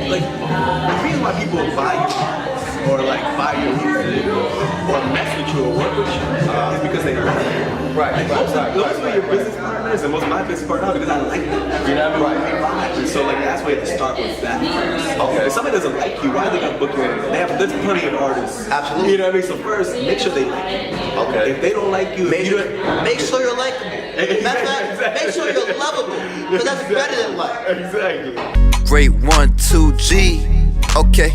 like the reason why people buy your or like buy your music or mess with you or work with you is because they like you. Like most of your business partners and most of my business partners because I like them. You know what I mean? We vibe. And so like that's why you have to start with that first. Okay. If somebody doesn't like you, why are they gonna book you in? There's plenty of artists. Absolutely. You know what I mean? So first, make sure they like you. Okay. If they don't like you, make sure you're likable. Make sure you're lovable. Because that's better than life. Exactly. Great 1, 2G. Okay.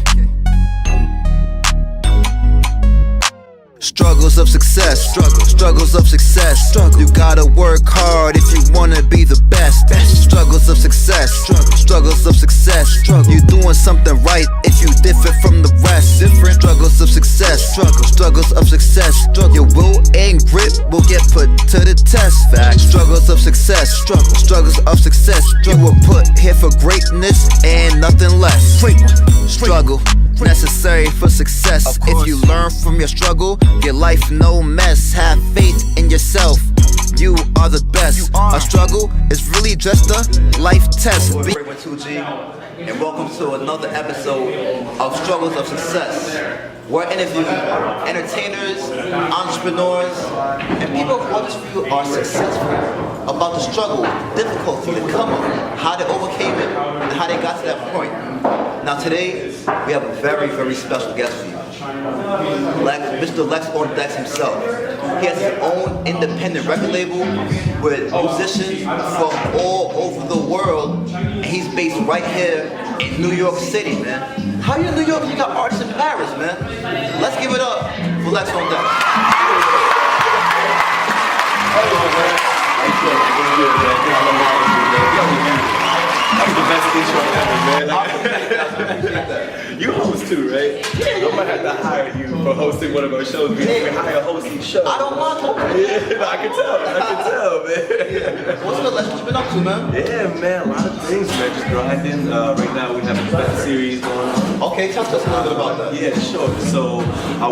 Struggles of success, struggles of success. You gotta work hard if you wanna be the best. Struggles of success, struggles of success. You doing something right if you different from the rest. Struggles of success, struggles of success. Your will and grit will get put to the test. Struggles of success, struggles of success. You were put here for greatness and nothing less. Struggle necessary for success. If you learn from your struggle, your life no mess. Have faith in yourself. You are the best. A struggle is really just a life test. Great 2G, and welcome to another episode of Struggles of Success. We're interviewing entertainers, entrepreneurs, and people who I just feel are successful about the struggle, difficulty, the come up, how they overcame it, and how they got to that point. Now today, we have a very, very special guest for you. Mr. Lex on Dex himself. He has his own independent record label with musicians from all over the world. And he's based right here in New York City, man. How you in New York? You got artists in Paris, man. Let's give it up for Lex on Dex. That was the best intro ever, man. You host too, right? I might have to hire you for hosting one of our shows. We hire hosting shows. I don't mind hosting. Yeah, no, I can tell, man. What's good, Lex? What you been up to, man? Yeah, man, a lot of things, man. Just grinding. Right now we have a best series going on. Okay, tell us a little bit about that. Yeah, sure. So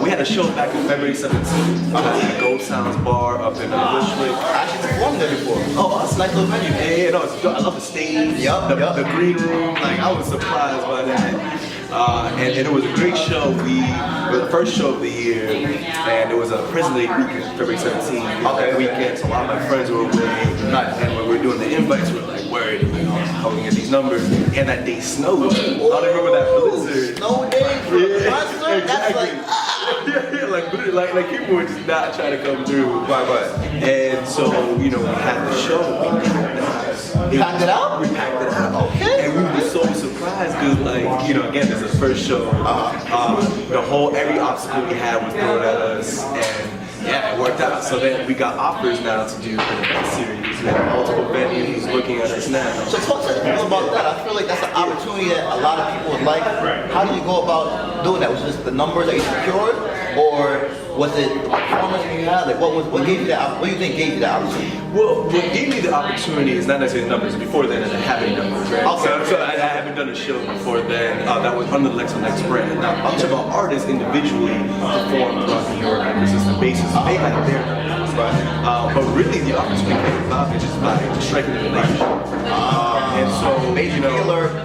we had a show back in February 17th at the Gold Sounds Bar up in Bushwick. I actually performed there before. Oh, it's a nice little venue. Yeah, no, I love the stage, the green room. Like I was surprised by that. And it was a great show. It was the first show of the year, and it was a Prison Day weekend, February 17th weekend. So a lot of my friends were away, and when we were doing the invites, we were like worried, how we get these numbers. And that day snowed. I don't remember that blizzard. Snow day for the concert. That's like people were just not trying to come through. Right. And so we had the show. We packed it out. We packed it out. Okay. And we were so surprised because, again, this is the first show. Every obstacle we had was thrown at us, and yeah, it worked out. So then we got offers now to do for the next series. We have multiple venues looking at us now. So talk to people about that. I feel like that's an opportunity that a lot of people would like. How do you go about doing that? Was it just the numbers that you secured, or was it the performance you had? Like what gave you that? What do you think gave you that opportunity? Well, what gave me the opportunity is not necessarily numbers. Before then, I didn't have any numbers. Right? Okay. So I haven't done a show before then that was under the Lex on Dex brand. Now, each of our artists individually performed throughout New York on a consistent basis. They had their numbers. But really, the opportunity came about just by striking a relationship. And so,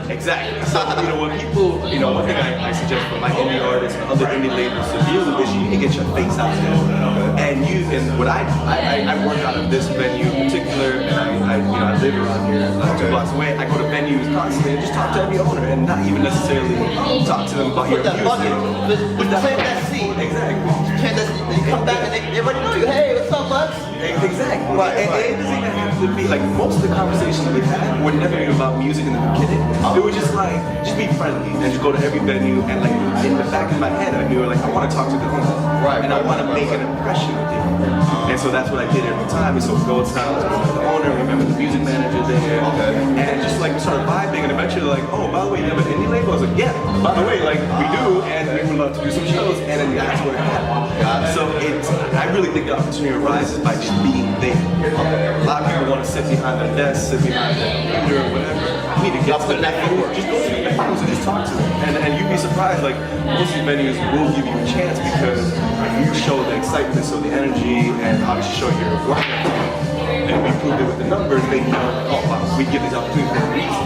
exactly. So, when people, one thing I suggest for my indie artists and other indie labels to do is you need to get your face out there. And what I work out of this venue in particular, and I live around here 2 blocks away. I go to venues constantly and just talk to every owner and not even necessarily talk to them about your music. Plant that seed. Exactly. You come back and they already know you. Hey, what's up, Lex? Exactly. Right. And it doesn't even have to be like most of the conversations we had were never even about music in the beginning. It was just like, just be friendly and just go to every venue and like in the back of my head I knew like I want to talk to the owner. And I want to make an impression with you. And so that's what I did every time. And so Gold Sounds, remember the owner, remember the music manager there. And just like we started vibing and eventually like, oh, by the way, you have an indie label? I was like, yeah, by the way, like we do and we would love to do some shows. And then that's what happened. So I really think the opportunity arises by just being there. A lot of people want to sit behind their desk, sit behind their computer or whatever. You need to get to the network. Just go to the venues and just talk to them. And you'd be surprised, like most of these venues will give you a chance because you show the excitement, so the energy, and obviously show your work ethic. And we proved it with the numbers, they know, oh wow, we give these opportunities for a reason.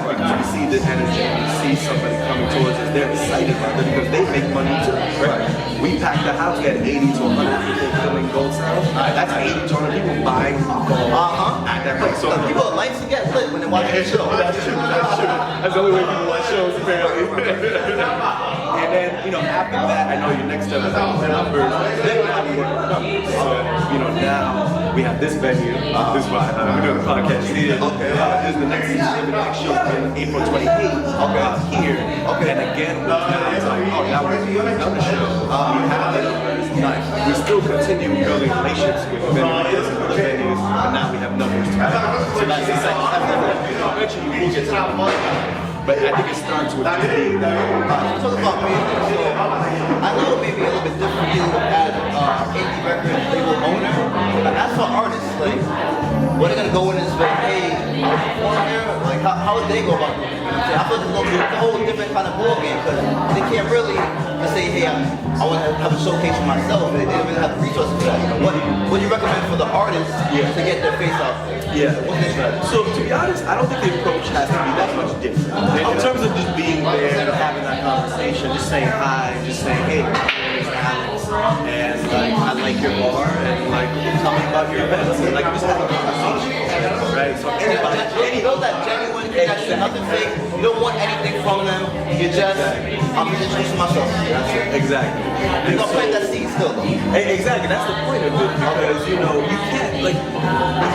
Because we see the energy, we see somebody coming towards us, they're excited about it because they make money too, right? We packed the house, we had 80 to 100 people filling Gold Sound. That's 80 to 100 people buying alcohol at that place. So People like to get lit when they watch the show. that's true. That's the only way people watch shows, apparently. And then, after that, I know your next step is numbers. Then we have to work on numbers. So, now we have this venue. This is why we're doing the podcast here. Okay. This is the next show in April 28th. Here. Okay. And again, now we're doing another show. We have the numbers. Nice. We still continue building relationships with venues and other venues, but now we have numbers. So that's the second step. Eventually, we'll get to that. But I think it starts with just being there. Talk about music. So I know it may be a little bit different for you as indie record label owner, but as for artists, like, when they're gonna go in and say, hey, I'm performing here, like, how would they go about doing it? I feel like it's a whole different kind of ballgame because they can't really just say, hey, I want to have a showcase for myself. They don't really have the resources for that. What do you recommend for the artists to get their face out there? Yeah. What's their strategy? So to be honest, I don't think the approach has to be that much different. In terms of just being there and having that conversation, just saying hi, just saying, hey, my name is Alex, and like I like your bar, and like tell me about your events, and like just have a conversation, right? So You build that genuine connection, nothing fake. You don't want anything from them. You just, I'm just introducing myself. That's it. Exactly. You're gonna plant that seed still, though. Exactly, that's the point of it because you can't the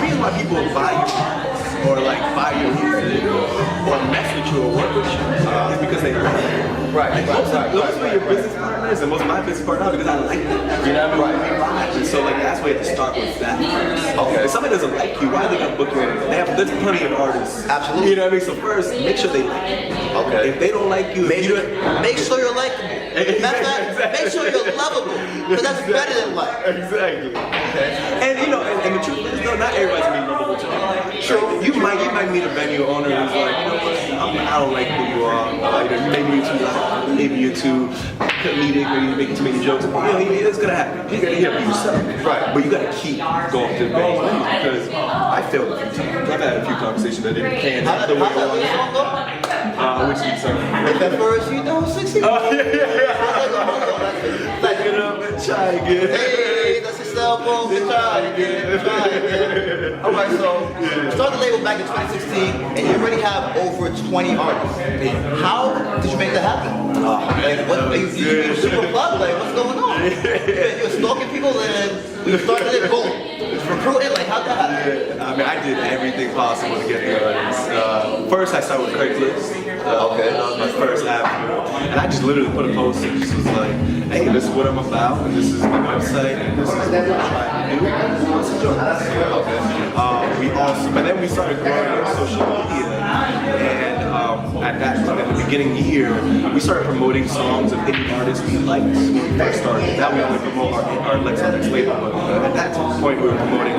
reason why people buy your products or like buy your music or mess with you or work with you is because they like it. Right. Those are your business partners and most of my business partners because I like them. You know what I mean? We vibe. And so that's why you have to start with that first. Okay. If somebody doesn't like you, why are they gonna book you? There's plenty of artists. Absolutely. You know what I mean? So first, make sure they like you. Okay. If they don't like you, Make sure you're likable. Matter of fact, make sure you're lovable. Because that's better than like. Exactly. Okay. And and the truth is though, not everybody's gonna be lovable to everybody. True. You might meet a venue owner who's like, I don't like who you are. Maybe you're too loud, maybe you're too comedic, maybe you're making too many jokes. It's gonna happen. You gotta be yourself. Right. But you gotta keep going to the venues because I failed a few times. I've had a few conversations that didn't pan out the way I wanted. Which is If at first you don't succeed. Back it up and try again. Hey, that's a cell phone. Try again. Alright, so you started the label back in 2016 and you already have over 20 artists. How did you make that happen? You super plug, like what's going on? You're stalking people and when you started it, boom. Recruiting, like how'd that happen? I mean, I did everything possible to get the artists. First, I started with Craigslist. That was my first avenue. And I just literally put a post and just was like, hey, this is what I'm about, and this is my website, and this is what I'm trying to do. Who wants to join us? But then we started growing on social media, and at the beginning of the year, we started promoting songs of indie artists we liked when we first started. Now we only promote our Lex on Lex label, but at that point we were promoting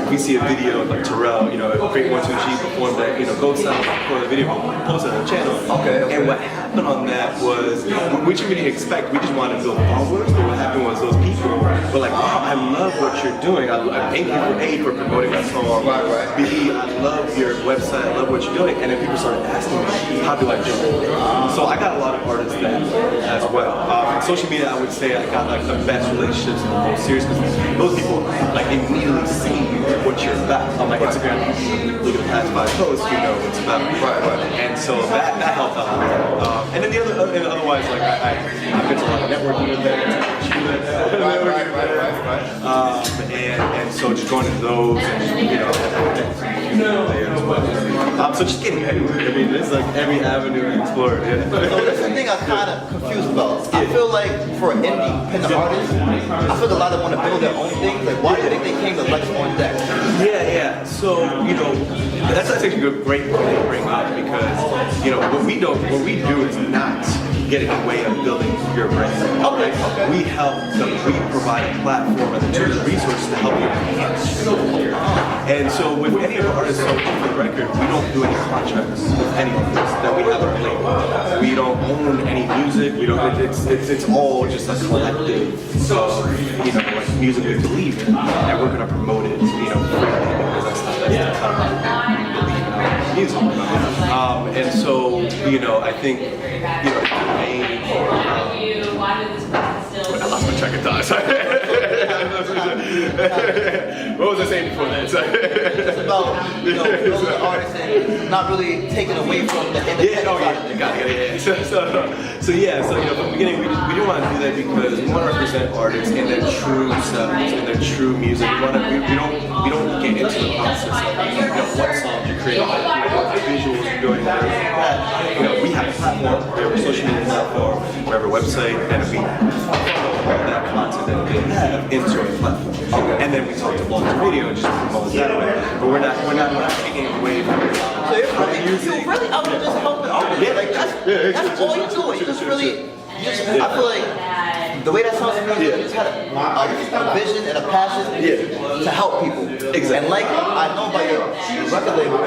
we see a video of Terrell, Great 1-2-G performed at Gold Sound for the video posted on the channel. Okay. And what happened on that was, we didn't really expect, we just wanted to build followers, but what happened was those people were like, wow, I love what you're doing. I thank you for promoting that song. Right. B, I love your website, I love what you're doing. And then people started asking me, how do I join? So I got a lot of artists that as well. In social media, I would say I got the best relationships and the most serious because those people immediately see what you're about. On my Instagram, you look at the past 5 posts, you know what it's about. Right. And so that helped out a lot. And then otherwise, I've been to a lot of networking events. Right. And so just going to those and so just getting everywhere. I mean, it's every avenue explored. Yeah. So that's the thing I'm kind of confused about. I feel like for an independent artist, I feel like a lot of them want to build their own things. Like, why do you think they came to Lex on Deck? Yeah. So that's actually a great point to bring up because what we do is not get in the way of building your brand. Okay. We provide a platform and the tools and resources to help you enhance. And so with any of our artists, so for the record, we don't do any contracts with any of this that we have our label. We don't own any music. We don't. It's all just a collective of music we believe in, and we're gonna promote it freely because that's the kind of believe in. music. And so, you know, I think, you know, the main, I lost my track of thought. Sorry. What was I saying before that? It's about, you know, building the artist and not really taking away from the independent side of things. Got it. So you know, from the beginning, we didn't want to do that because we want to represent artists in their true selves, in their true music. We don't get into the process of, you know, what songs you create, what visuals you're doing, that. You know, we have a platform, we have a social media platform, we have a website, and we all that content that we have into a platform. And then we talk to Blogger Radio and just promote that way. But we're not taking away from it. So you're really out there just helping artists. Yeah, Like that's all you do. You just really, I feel like the way that sounds to me, you just had a vision and a passion to help people. Exactly. And like I know by your record label,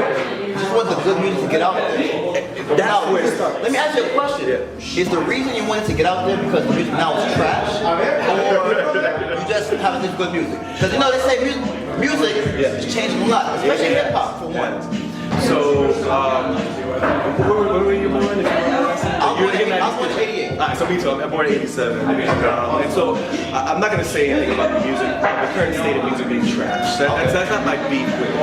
you just want the good music to get out there. That's where it starts. Let me ask you a question. Is the reason you wanted to get out there because the music now is trash? Or you just having this good music? Because you know they say music is changing a lot, especially hip hop for one. So, when were you born? I was born in 88. Alright, so me too. I'm born in 87. And so, I'm not going to say anything about the music, the current state of music being trash. That's not my beef with it.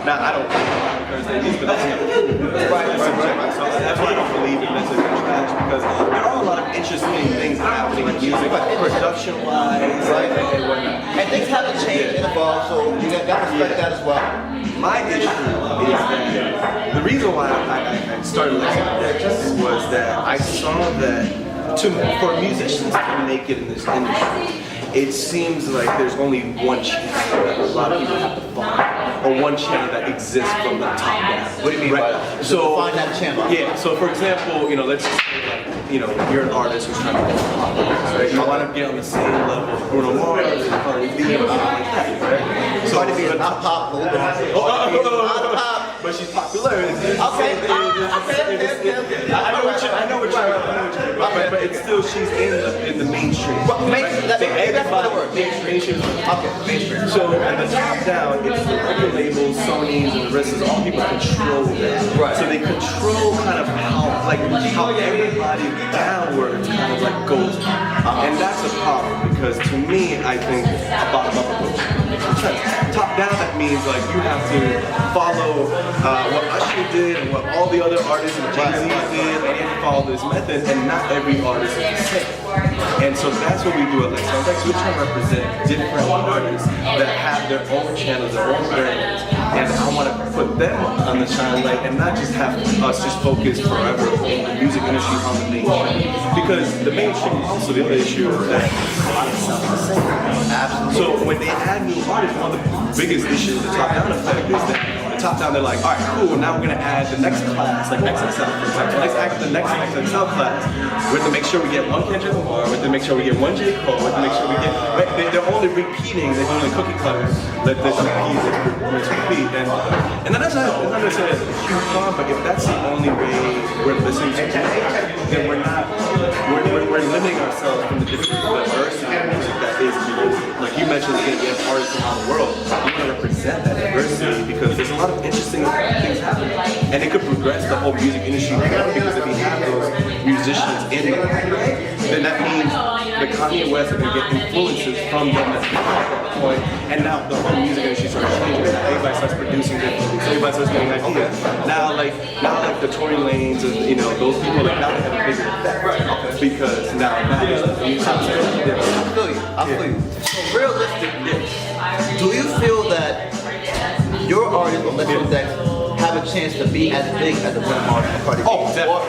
Now, I don't think about the current state of music, but that's right. So that's why I don't believe in necessarily trash, because there are a lot of interesting things happening in music, production-wise, and whatnot. And things haven't changed and evolved, so you got to respect that as well. My issue is that the reason why I started listening to this was that I saw that for musicians to make it in this industry, it seems like there's only one channel that a lot of people have to follow, or one channel that exists from the top down. What do you mean by that? So find that channel. Yeah. So for example, you know, let's just say like, you know, you're an artist who's trying to get pop, right? You want to get on the same level as Bruno Mars and Cardi B and stuff like that, right? So Cardi B is not pop, hold on. but she's popular. Okay. I know what you're but it's still, she's in the mainstream. That's the word. Mainstream. Okay, mainstream. So at the top down, it's the record labels, Sony's, and the rest is all people control that. Right. So they control kind of how everybody downwards kind of like goes. And that's a problem because to me, I think a bottom-up approach. Top down, that means like you have to follow what Usher did and what all the other artists and Jay-Z did, and you have to follow this method, and not every artist is the same. And so that's what we do at Lex Soundtex. We're trying to represent different artists that have their own channels, their own brands, and I want to put them on the spotlight and not just have us just focus forever on the music industry on the mainstream. Because the mainstream also, the other issue is that a lot of stuff is the same. Absolutely. So when they add new artists, one of the biggest issues with the top-down effect is that the top-down, they're like, all right, cool, now we're going to add the next class, like XXL, for example. Let's add the next XXL class. We have to make sure we get one Kendrick Lamar, we have to make sure we get one J. Cole, we have to make sure we get, right? They're only repeating, they're doing the cookie cutters, let's repeat. And that's not necessarily a huge problem, but if that's the only way we're listening to music, then we're limiting ourselves from the different diversity of music that is music. Like you mentioned, we have artists from around the world. We want to represent that diversity because there's a lot of interesting things happening. And it could progress the whole music industry because if we have those musicians in it, then that means the Kanye West are going to get influences from them that's been at that point. And now the whole music industry starts changing. Everybody starts producing differently. Everybody starts getting ideas. Now like the Tory Lanes and those people, like now they have a bigger effect because now there's a new concept. I feel you. So realistically, do you feel that your artist on Lex Soundtex have a chance to be as big as the Bruno Mars and Cardi B?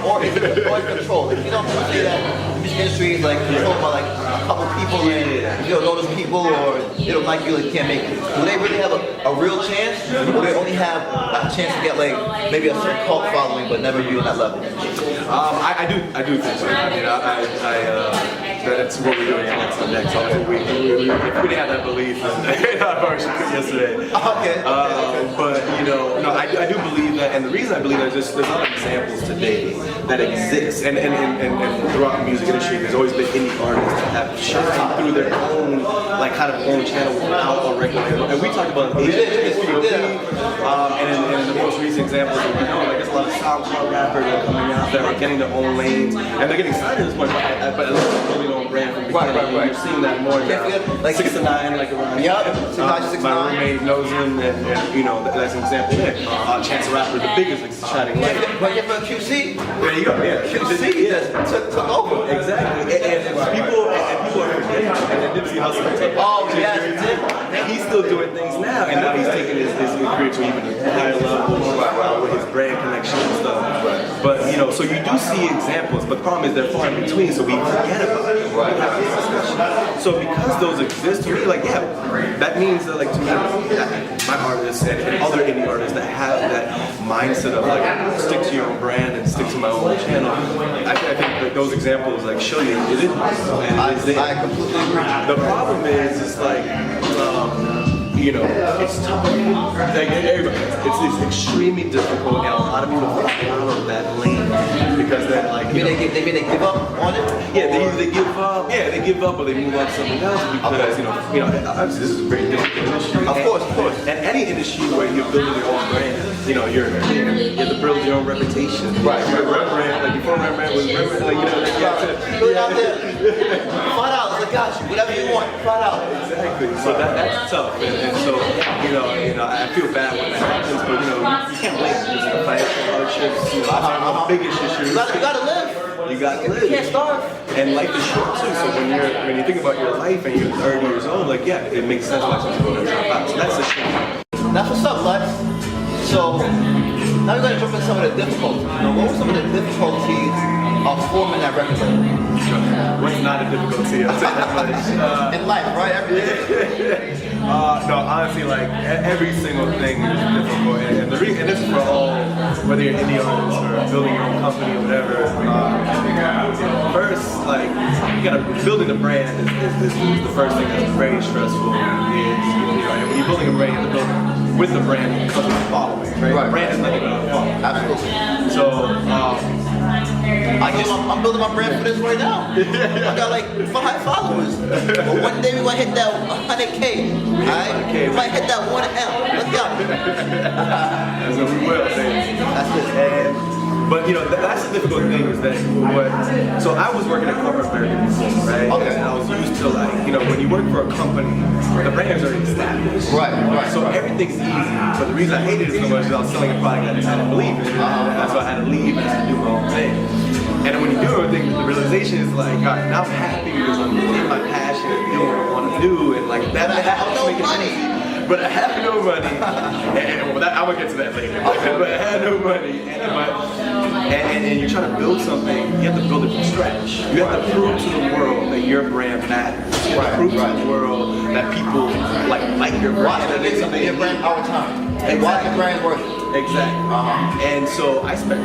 Or is it control? If you don't say that the music industry is like controlled by like a couple people and you don't know those people or they don't like you, they can't make it. Do they really have a real chance? Or they only have a chance to get like maybe a certain cult following but never be on that level? I do think so. I mean, That's what we're doing next. So if we didn't have that belief in our version yesterday. Okay. But no, I do believe that, and the reason I believe that is there's other examples today that exist, and throughout the music industry, there's always been indie artists that have shined through their own kind of own channel without a regular label. And we talked about HPOP, and in the most recent examples, there's a lot of SoundCloud rappers that are coming out that are getting their own lanes, and they're getting signed at this point, but at least they're building their own brand from the beginning. Right. You're seeing that more now. Like 6 to 9, like around. My roommate knows him, and that's an example there. Chance the Rapper, the biggest shining light. But yeah, for QC. There you go. Yeah, QC just took over. Exactly. And people are forgetting. And then Nipsey Hussle. Oh yes, and he's still doing things now, and now he's taking his career to even a higher level with his brand connection and stuff. But so you do see examples, but the problem is they're far in between, so we forget about it. We have this discussion. So because those exist, to me, that means that to me, my artists and other indie artists that have that mindset of stick to your own brand and stick to my own channel, I think that those examples show you it is possible. I completely agree. The problem is it's tough. It's extremely difficult, and a lot of people fall out of that lane because then they give up on it. Yeah, they either give up, or they move on to something else because obviously this is a very difficult industry. Of course. And any industry where you're building your own brand, you have to build your own reputation. Right. Your Rembrandt, before Rembrandt was Rembrandt, Put it out there. $5, I got you. Whatever you want, $5. Exactly. So that's tough, and so I feel bad when that happens, but you can't wait. There's financial hardships. The biggest issue. You gotta live. You gotta live. You can't starve. And life is short too. So when you think about your life and you're 30 years old, it makes sense why some people don't drop out. So that's a shame. That's what's up, bud. So now we're gonna jump into some of the difficulties. What were some of the difficulties of forming that record label? What's not a difficulty? I'll say that much. In life, right? Every day. No, honestly, every single thing is difficult, and this is for all, whether you're an indie artist or building your own company or whatever. First, building a brand is the first thing that's very stressful. And when you're building a brand, you have to build with the brand because of the following, right? The brand is nothing but a following. Absolutely. So. I'm building my brand for this right now. I got 5 followers. But one day we're gonna hit that 100K. Alright? We might hit that 1M. Let's go. That's what we will. That's it. But that's the difficult thing is that so I was working at corporate America before, right? Okay. And I was used to when you work for a company, the brand is already established. Right. So everything's easy. But the reason I hated it so much is I was selling a product that I didn't believe in. And that's why I had to leave and I had to do my own thing. And then when you do everything, the realization is all right, now I'm happy because I'm in my passion and doing what I want to do, and that helps make it easy. But I have no money, and I'm gonna get to that later. But I had no money, and you're trying to build something. You have to build it from scratch. You have to prove to the world that your brand matters. You have to prove to the world that people like your brand. Watch them get something your brand all the time. And watch your brand work. Exactly. And so I spent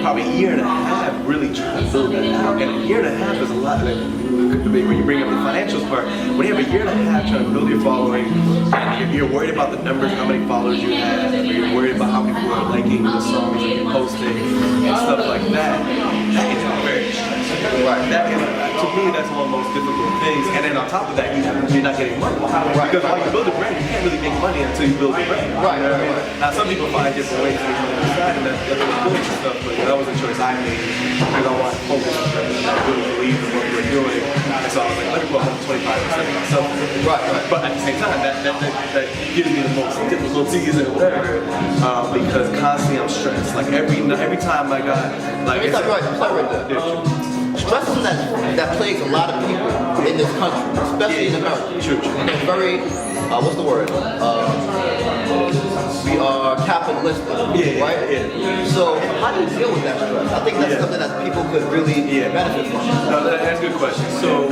probably a year and a half really trying to build that out. And a year and a half is a lot. When you bring up the financials part, when you have a year and a half trying to build your following, and you're worried about the numbers, how many followers you have, or you're worried about how people are liking the songs that you're posting and stuff like that, that is very stressful. Right. To me, that's one of the most difficult things. And then on top of that, you're not getting money. Because while you build a brand, you can't really make money until you build a brand. Right. You know what I mean? Now, some people find different ways to make money on the side, and that's cool and stuff, but that was a choice I made because I wanted to focus on something that I really believe in what we were doing. And so I was like, let me put 25% of myself. Right. But at the same time, that gives me the most difficulties and whatever, because constantly I'm stressed. Every time I got Stop right there. Stress is that plagues a lot of people in this country, especially in America. True. It's very, what's the word? We are capitalistic, right? Yeah. So how do you deal with that stress? I think that's something that people could really benefit from. No, that's a good question. So,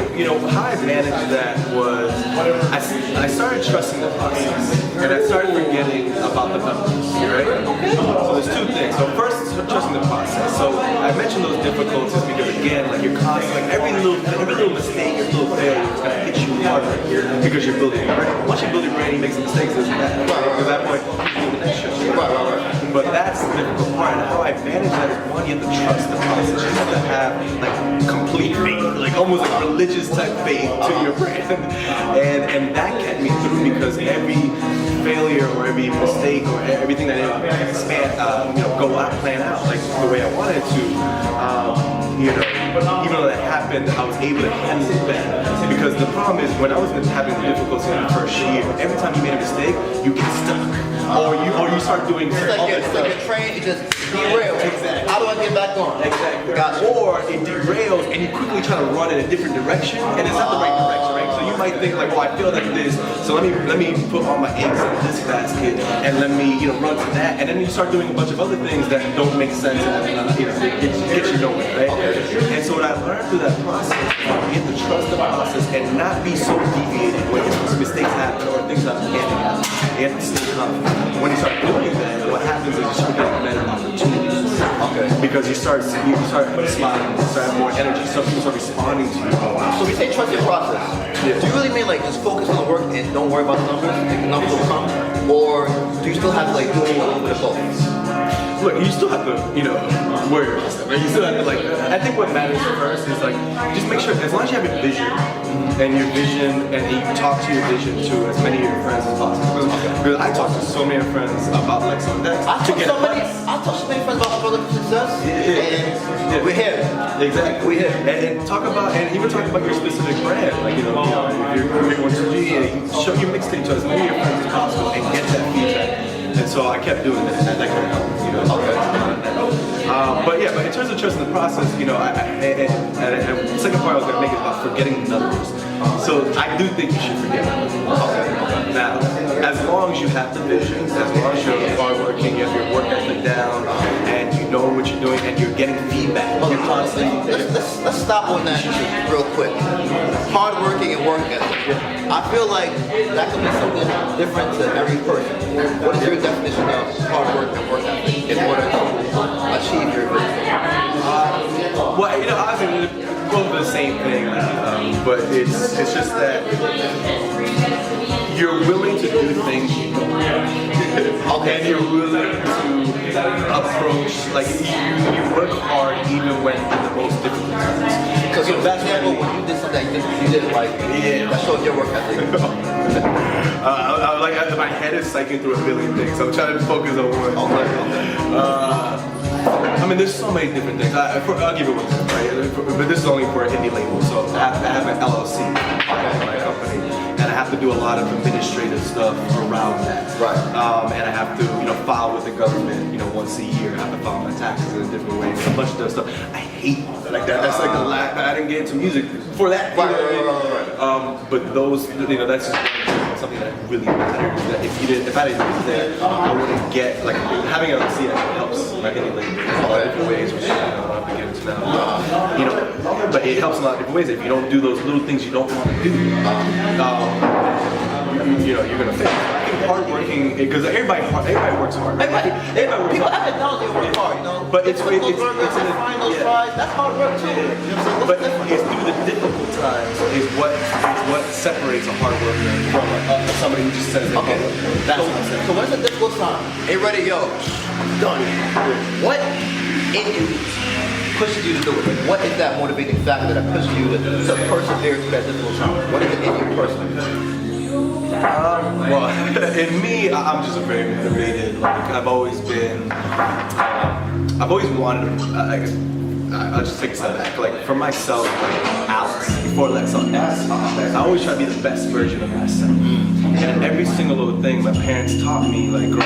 how I managed that was I started trusting the process, and I started forgetting about the numbers, right? Okay. So there's two things. So first, trusting the process. So I mentioned those difficulties because again, like you're constantly, like every little mistake, every little failure is gonna hit you harder because you're building your brain. Once you build your brain, you make some mistakes, it doesn't matter. Because at that point, you do the next show. But that's the difficult part. And how I manage that is one, you have to trust the process. You have to have like complete faith, like almost like religious type faith to your brain. And that kept me through because every failure or every mistake or everything that didn't go out, plan out like the way I wanted to, even though that happened, I was able to handle it better. Because the problem is when I was having difficulty in the first year, every time you made a mistake, you get stuck. Or you start doing It's like your train, it just derails. Exactly. How do I get back on? Exactly. Gotcha. Or it derails and you quickly try to run in a different direction and it's not the right direction, right? So you might think like, well, I failed at this, so let me put all my eggs in this basket and let me run to that, and then you start doing a bunch of other things that don't make sense and it gets you nowhere, right? And so what I learned through that process, you have to trust the process and not be so deviated when mistakes happen or things that can't happen. You have to stay confident. When you start doing that, what happens is you start getting better opportunities. Okay. Because you start smiling, you start having more energy, some people start responding to you. So we say trust your process. Yeah. Do you really mean like just focus on the work and don't worry about the numbers? Like the numbers will come? Or do you still have to like do a little bit of both? Look, you still have to, worry about stuff, right? You still have to I think what matters first is just make sure, as long as you have your vision, and you talk to your vision to as many of your friends as possible. Because I talk to so many friends about some of that. I talk so many friends about struggling for success, and we're here. Exactly. We're here. And even talk about your specific brand. If you're creating one and show your mixtape to as many of your friends as possible and get that feedback. And so I kept doing that, and that kind of helped, but in terms of trusting the process, the second part I was going to make is about forgetting the numbers. So I do think you should forget numbers. Now, as long as you have the vision, as long as you're hardworking, you have your work ethic down, and you know what you're doing, and you're getting feedback, you're constantly. Let's stop on that real quick. Hardworking and work ethic. I feel like that could be something different to every person. What is your definition of hard work and work ethic in order to achieve your vision? Obviously, both the same thing, but it's just that you're willing to do things you don't want. And you're willing to approach, you work hard even when in the most difficult times. Because that's when you did something that you didn't like, that shows your work ethic. My head is cycling through a billion things. I'm trying to focus on one. There's so many different things. I'll give you one example, right? But this is only for an indie label, so I have an LLC, my company, and I have to do a lot of administrative stuff around that. Right. And I have to, file with the government, once a year. I have to file my taxes in a different way, a bunch of other stuff. I hate that. That's like the lack that I didn't get into music for that. Right. But those, that's just something that really matters. That if I didn't do that, I wouldn't get having an LLC actually helps my indie label in a lot of different ways, which I don't have to get into now. But it helps in a lot of different ways. If you don't do those little things you don't want to do, you're gonna fail. I think hardworking, because everybody works hard. People acknowledge they work hard, But it's those tries, that's hard work too. But it's through the difficult times is what separates a hard worker from somebody who just says, okay, that's what I'm saying. So when's the difficult time? Hey, ready, yo, I'm done. What in you pushes you to do it? What is that motivating factor that pushes you to persevere through that difficult time? What is it in you personally? In me, I'm just a very motivated. I've always wanted. I'll just take a step back. For myself, Alex, before Lex on S, I always try to be the best version of myself. And every single little thing my parents taught me, growing up,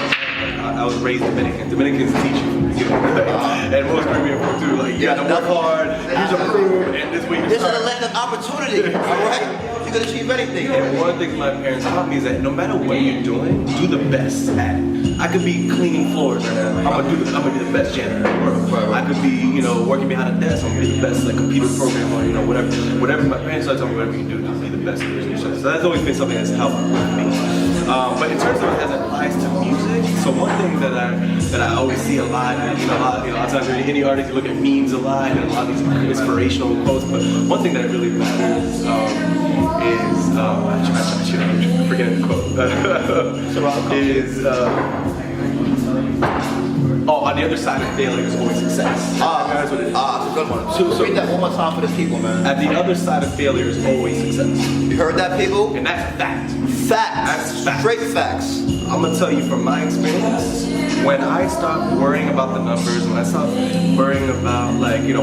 I was raised Dominican. Dominicans teach you from the beginning. And most Caribbean folk too. You got to work hard, use a broom, and this way you This is a land of opportunity, alright? You can achieve anything. And one of the things my parents taught me is that no matter what you're doing, do the best at it. I could be cleaning floors right now. I'm gonna be the best janitor in the world. I could be, working behind a desk. I'm gonna be the best computer programmer, whatever my parents tell me, whatever you do, be the best version of yourself. So that's always been something that's helped with me. But in terms of as a applies to music. So one thing that I always see a lot, a lot of times when any artist, you look at memes a lot and a lot of these inspirational quotes. But one thing that really matters is I'm forgetting the quote. On the other side of failure is always success. That's what it is. That's a good one. So read that one more time for the people, man. At the other side of failure is always success. You heard that, people? And that's fact. Facts. That's facts. Straight facts. I'm gonna tell you from my experience, when I stopped worrying about the numbers, when I stopped worrying about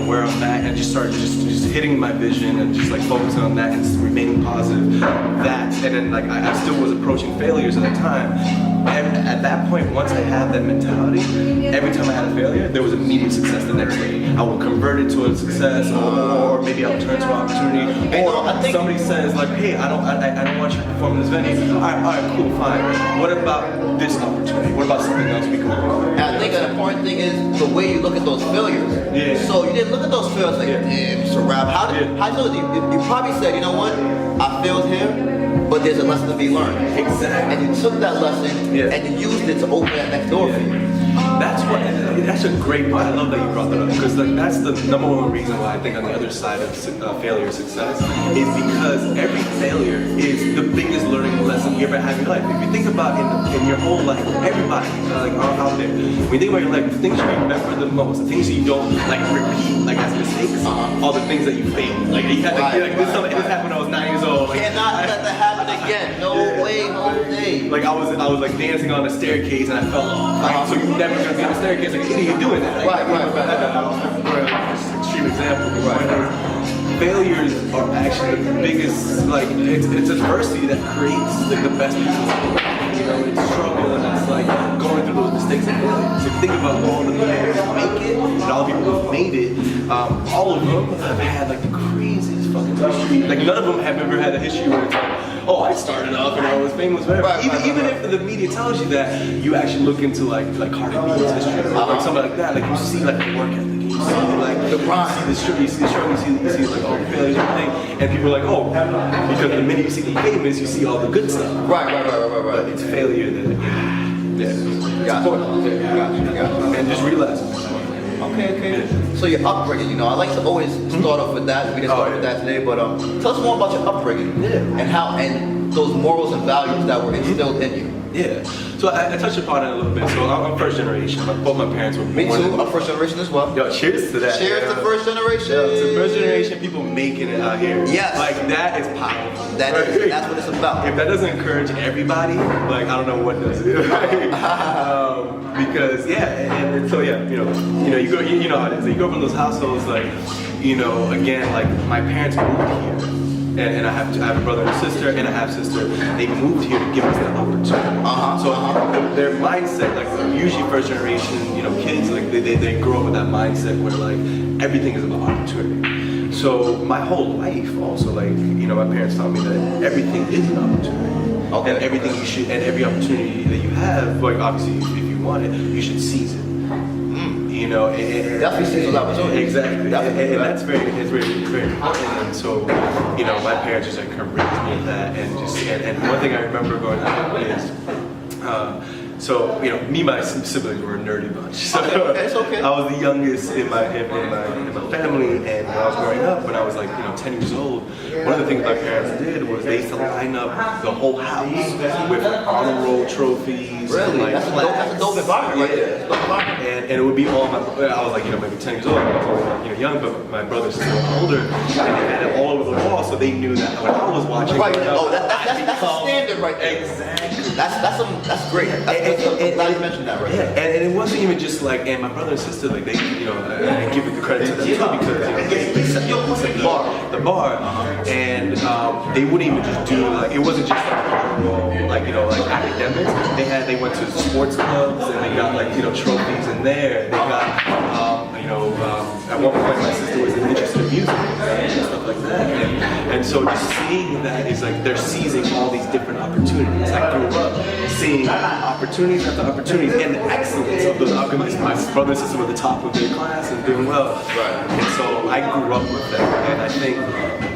where I'm at and just started just hitting my vision and just like focusing on that and just remaining positive, and then I still was approaching failures at the time. And at that point, once I had that mentality, every time I had a failure, there was immediate success the next day. I would convert it to a success, or maybe I would turn it to an opportunity. Or somebody says like, hey, I don't want you to perform in this venue. All right, cool, fine. What about this opportunity? What about something else we can work on? And I think an important thing is the way you look at those failures. Yeah. So you didn't look at those failures like, damn, it's a rap. How you know? You probably said, you know what? I failed here, but there's a lesson to be learned. Exactly. And you took that lesson and you used it to open that next door for you. That's a great point. I love that you brought that up because that's the number one reason why I think on the other side of failure or success is because every failure is the biggest learning lesson you ever have in your life. If you think about in your whole life, everybody out there, when you think about your life, the things you remember the most, the things you don't repeat as mistakes, are the things that you failed. This happened when I was 9 years old. Cannot let that happen again. No way, no day. I was dancing on a staircase and I fell off. So you're never gonna be on a staircase like an idiot doing that. Right. Extreme example. Failures are actually the biggest. It's adversity that creates the best people. It's struggle and it's going through those mistakes and failures. If you think about all the people who make it and all the people who've made it, all of them have had the craziest fucking history. None of them have ever had a history where it's oh, I started off and I was famous, whatever. Even if the media tells you that, you actually look into Cardi B's history or something like that. You see the work ethic, you see the grind, you see the struggle, you see all the failures and everything, and people are like, oh, because the minute you see the famous, you see all the good stuff. Right. But it's failure that it's important. Gotcha. And just realize it. Okay. So your upbringing, I like to always start off with that. We didn't start with that today, but tell us more about your upbringing and those morals and values that were instilled in you. Yeah. So I touched upon it a little bit. So I'm first generation. Both my parents were born. Me too. I'm first generation as well. Yo, cheers to that. Cheers to first generation. To first generation people making it out here. Yes. That is powerful. That's what it's about. If that doesn't encourage everybody, I don't know what does. Because and so you grow how it is. You grow up in those households again, my parents moved here. And I have a brother and a sister and a half sister. They moved here to give us that opportunity. So their mindset, usually first generation, kids, they grow up with that mindset where everything is about opportunity. So my whole life also, my parents taught me that everything is an opportunity. Okay. And everything you should, and every opportunity that you have, obviously if you want it, you should seize it. Definitely seize those opportunities. Exactly. Definitely. And that's very important. And so, my parents just encouraged me with that, and one thing I remember growing up is, me and my siblings were a nerdy bunch. So okay, it's okay. I was the youngest in my family, and when I was growing up, when I was 10 years old, one of the things my parents did was they used to line up the whole house with honor roll trophies. Really? And, that's a dope environment right there. And it would be all I was maybe 10 years old, I was young, but my brothers were older, and they had it all over the wall, so they knew that when I was watching. Right. That's a standard right there. Exactly. That's great. I'm glad you mentioned that right there. And it wasn't even just and my brother and sister, they, and give the credit to them too, because they set the bar, and they wouldn't even just do it wasn't just academics. They went to sports clubs and they got trophies in there. They got at one point my sister was interested in music and stuff like that. And so just seeing that is like they're seizing all these different opportunities. I grew up seeing opportunities after opportunities and the excellence of those opportunities. My brother and sister were the top of their class and doing well. Right. And so I grew up with that. And I think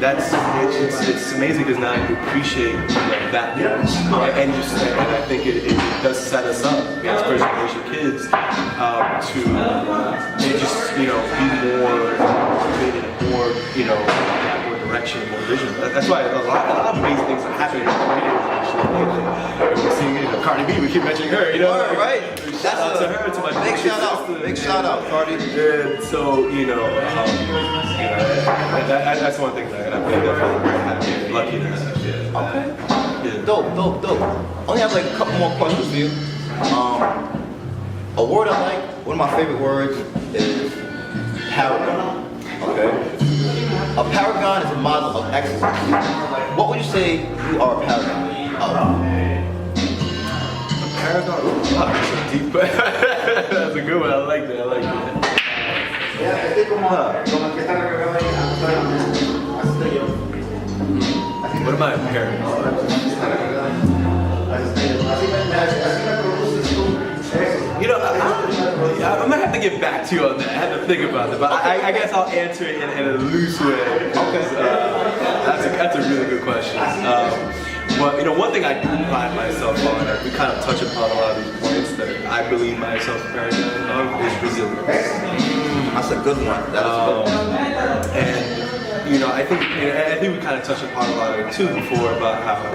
it's amazing because now you appreciate that more. And I think it does set us up as first generation kids to just be more motivated, more have more direction, more vision. That's why a lot of amazing things are happening in the radio actually. We're seeing Cardi B. We keep mentioning her. Right. Shout out to her, to my big shout out. Big shout out, Cardi. And so that's one thing that I'm definitely very happy and lucky to have. Yeah. Okay. Yeah. Dope. Only have like a couple more questions for you. A word I like, one of my favorite words is paragon. Okay. A paragon is a model of excellence. What would you say you are a paragon of? Paragon. Wow, that's so deep. That's a good one. I like that. What am I a paragon? I'm gonna have to get back to you on that. I have to think about that, but I guess I'll answer it in a loose way. Okay. That's a really good question. But one thing I do pride myself on, and we kind of touch upon a lot of these points that I believe myself a paragon of, is resilience. That's a good one. That is a good one. And I think we kind of touched upon a lot of it too before about how I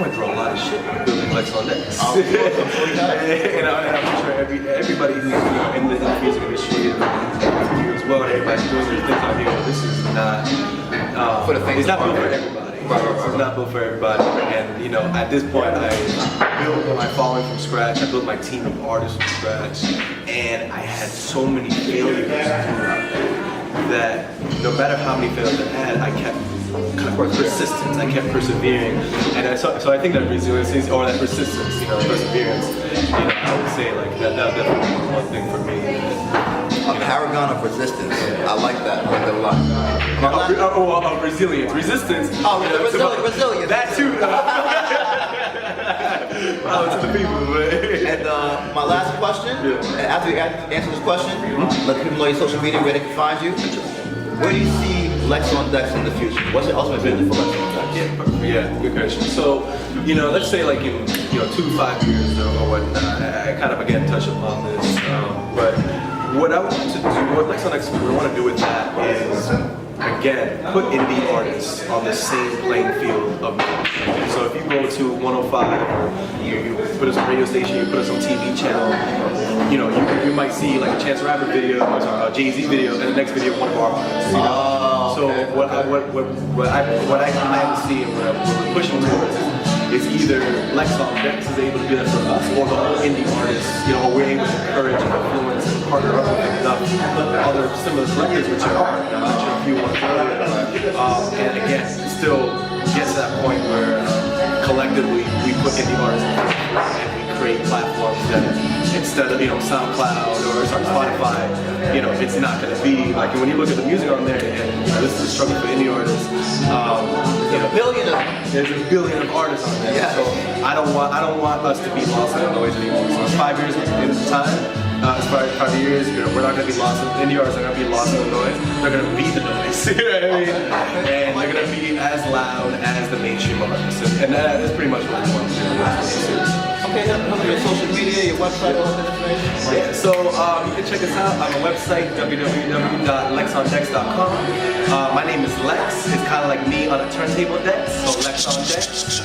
went through a lot of shit building Lex on Decks. And I'm sure everybody who's in the music industry and you as well, everybody's doing their things out here. This is not it's not built for everybody. It's not built for everybody. And at this point, I built my following from scratch. I built my team of artists from scratch, and I had so many failures throughout that no matter how many failures I had, I kept persistence. I kept persevering, and so I think that resilience or that persistence, perseverance, I would say like that definitely be one thing for me. A paragon of resistance. I like that. I like that a lot. Of resilience, resistance. Resilience. That too. To the people, And my last question, and after you answer this question, let people know your social media, where they can find you. Where do you see Lex on Decks in the future? What's your ultimate vision for Lex on Decks? Yeah, good question. So, let's say like in 2 to 5 years or whatnot, I kind of again touch upon this, but what I want to do, what Lex on Decks, what I want to do with that is, again, put indie artists on the same playing field of music. So if you go to 105 or you put us on a radio station, you put us on TV channel, you might see like a Chance the Rapper video, a Jay-Z video, and the next video one of our artists. So what I plan to see and what we're pushing towards is either Lex on Decks is able to do that for us, or the whole indie artists, we're able to encourage and influence and partner up with enough other similar collectors, which are I mentioned a few ones earlier, and again, still get to that point where collectively we put indie artists and we create platforms that instead of SoundCloud or Spotify, it's not going to be like when you look at the music on there, and this is a struggle for indie artists. There's a billion of artists on there. Yeah. So I don't want us to be lost in the noise anymore. So it's 5 years in time. It's 5 years. We're not going to be lost. Indie artists are going to be lost in the noise. They're going to be the noise. You know what I mean? And they're going to be as loud as the mainstream artists. And that is pretty much what we want to do. Okay, your social media, your website, all that information. Yeah, so you can check us out on our website, www.lexondecks.com. My name is Lex. It's kind of like me on a turntable deck, so Lex on Decks,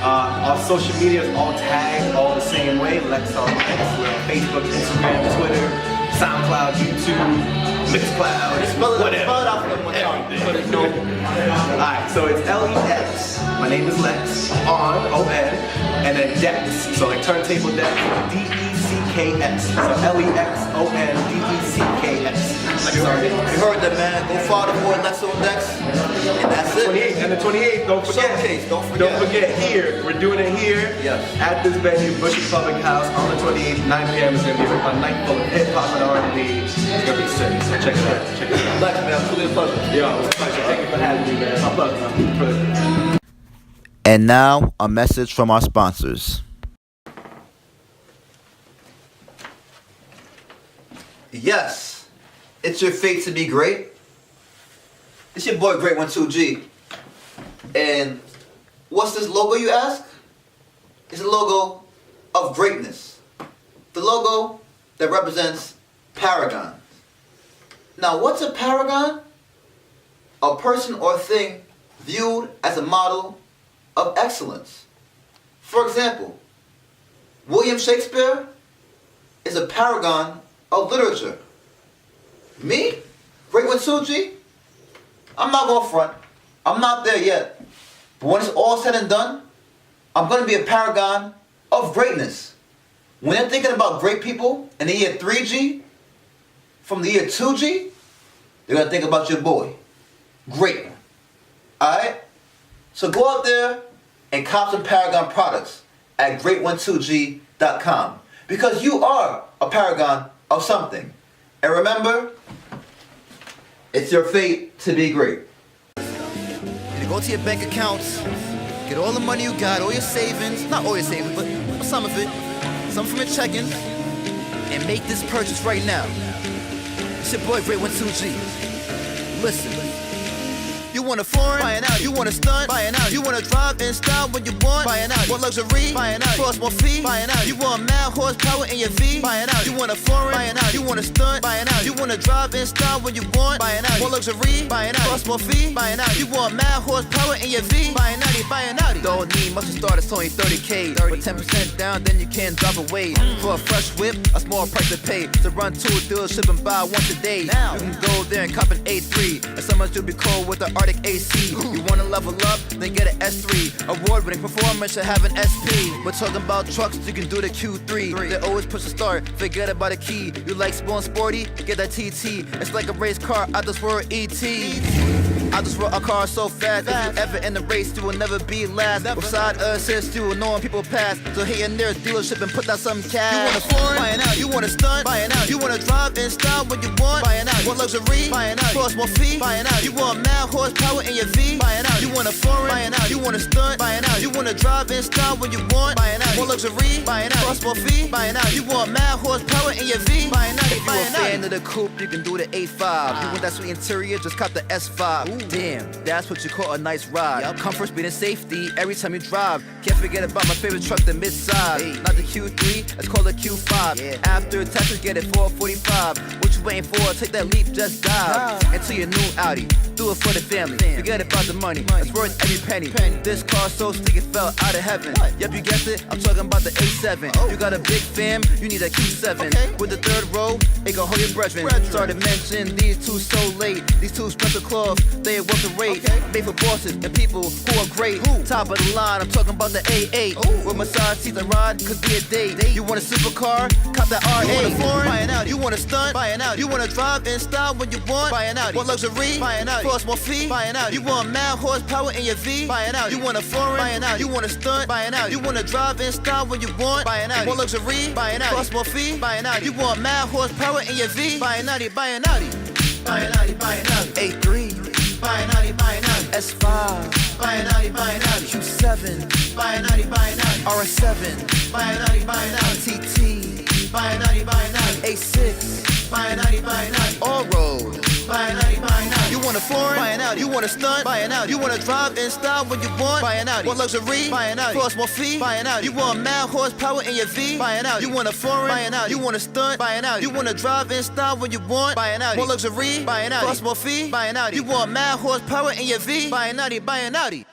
Our social media is all tagged all the same way, Lex on Decks. We're on Facebook, Instagram, Twitter, SoundCloud, YouTube, Mixcloud, whatever. Spell it out for them one time. So there's no... Alright, so it's L-E-X. My name is Lex, on, O-N, and then Decks. So like turntable Decks, D-E-C-K-S. So L-E-X-O-N-D-E-C-K-S. You heard that, man. Go follow the boy Lex on Decks. And that's That's it. 28th. And the 28th, don't forget. Showcase, don't forget. Don't forget here. We're doing it here Yes. at this venue, Bushy Public House, on the 28th, 9 p.m. It's going to be a night full of hip-hop and R&B. It's going to be sick. So check it out. Check it out. Lex, man, truly a pleasure. Yo, it's a pleasure. Thank you for having me, man. My pleasure. And now, a message from our sponsors. Yes, it's your fate to be great. It's your boy Great 12G. And what's this logo, you ask? It's a logo of greatness. The logo that represents paragons. Now, what's a paragon? A person or thing viewed as a model of excellence. For example, William Shakespeare is a paragon of literature. Me, Great 12G, I'm not going front. I'm not there yet. But when it's all said and done, I'm going to be a paragon of greatness. When they're thinking about great people in the year 3G, from the year 2G, they're going to think about your boy. Great. Alright? So go out there and cop some Paragon products at great12g.com, because you are a paragon of something. And remember, it's your fate to be great. You go to your bank accounts, get all the money you got, all your savings, not all your savings, but some of it, some from your checking, and make this purchase right now. It's your boy Great 12G. Listen. You want a foreign? Buy an Audi. You want a stunt? Buy an Audi. You want to drive in style when you want? Buy an Audi. Want luxury? Buy an Audi. Cost more fee? Buy an Audi. You want mad horsepower in your V? Buy an Audi. You want a foreign? Buy an Audi. You want a stunt? Buy an Audi. You want to drive in style when you want? Buy an Audi. Want luxury? Buy an Audi. Cost more fee? Buy an Audi. You want mad horsepower in your V? Buy an Audi. Buy an Audi. Don't need much to start, it's only 30K. With 10% down, then you can drive away. For a fresh whip, a small price to pay. To run to a dealership and buy once a day. Now you can go there and cop an A3. And so much you'll be cold with the Arctic AC. You wanna level up, then get an S3. Award-winning performance should have an SP. We're talking about trucks, you can do the Q3. They always push the start, forget about the key. You like sporty, get that TT. It's like a race car, I just were ET. I just run a car so fast. If you ever in the race, you will never be last. With side assist, you will know when people pass. So hit your nearest dealership and put down some cash. You want a foreign? Buy an Audi. You want a stunt? Buy an Audi. You want to drive in style when you want? Buy an Audi. Want luxury? Buy an Audi. Cost more fee? Buy an Audi. You want mad horsepower in your V? Buy an Audi. You want a foreign? Buy an Audi. You want a stunt? Buy an Audi. You want to drive in style when you want? Buy an Audi. Want luxury? Buy an Audi. Cost more fee? Buy an Audi. You want mad horsepower in your V? Buy an Audi. If you're a fan of the coupe, you can do the A5. You want that sweet interior, just cop the S5. Ooh. Damn, that's what you call a nice ride. Comfort, speed, and safety every time you drive. Can't forget about my favorite truck, the midsize. Not the Q3, let's call it Q5. After taxes, get it for $45. What you waiting for? Take that leap, just dive into your new Audi. Do it for the family. Forget about the money. It's worth every penny. This car so slick it fell out of heaven. Yep, you guessed it. I'm talking about the A7. You got a big fam, you need a Q7. With the third row, it can hold your brethren. Started mentioning these two so late. These two special claws, they ain't worth the rate. Made for bosses and people who are great. Top of the line, I'm talking about the A8. With massage seats and ride, could be a date. You want a supercar? Cop that R8. You want a foreign? Buy an Audi. You want a stunt? Buy an Audi. You want to drive in style when you want? Buy an Audi. Want luxury? Buy an Audi. Cost more fee? Buy an Audi. You want mad horsepower in your V? Buy an Audi. You want a foreign? Buy an Audi. You want a stunt? Buy an Audi. You want to drive in style when you want? Buy an Audi. Want luxury? Buy an Audi. Cost more fee? Buy an Audi. You want mad horsepower in your V? Buy an Audi. Buy an Audi. Buy an Audi. Buy an Audi. A3. Buy an Audi. Buy an Audi. S5. Buy an Audi. Buy an Audi. Q7. Buy an Audi. Buy an Audi. RS7. Buy an Audi. Buy an Audi. TT. Buy an Audi. Buy an Audi. A6. Buy an Audi. Buy an Audi. All-road. Buy an Audi. Buy an Audi. You want a foreign? Buy an Audi. You want a stunt? Buy an Audi. You want to drive in style when you want? Buy an Audi. Want luxury? Buy an Audi. Cost more fee? Buy an Audi. You want mad horsepower in your V? Buy an Audi. You want a foreign? Buy an Audi. You want a stunt? Buy an Audi. You want to drive in style when you want? Buy an Audi. Want luxury? Buy an Audi. Cost more fee? Buy an Audi. You want mad horsepower in your V? Buy an Audi. Buy an Audi.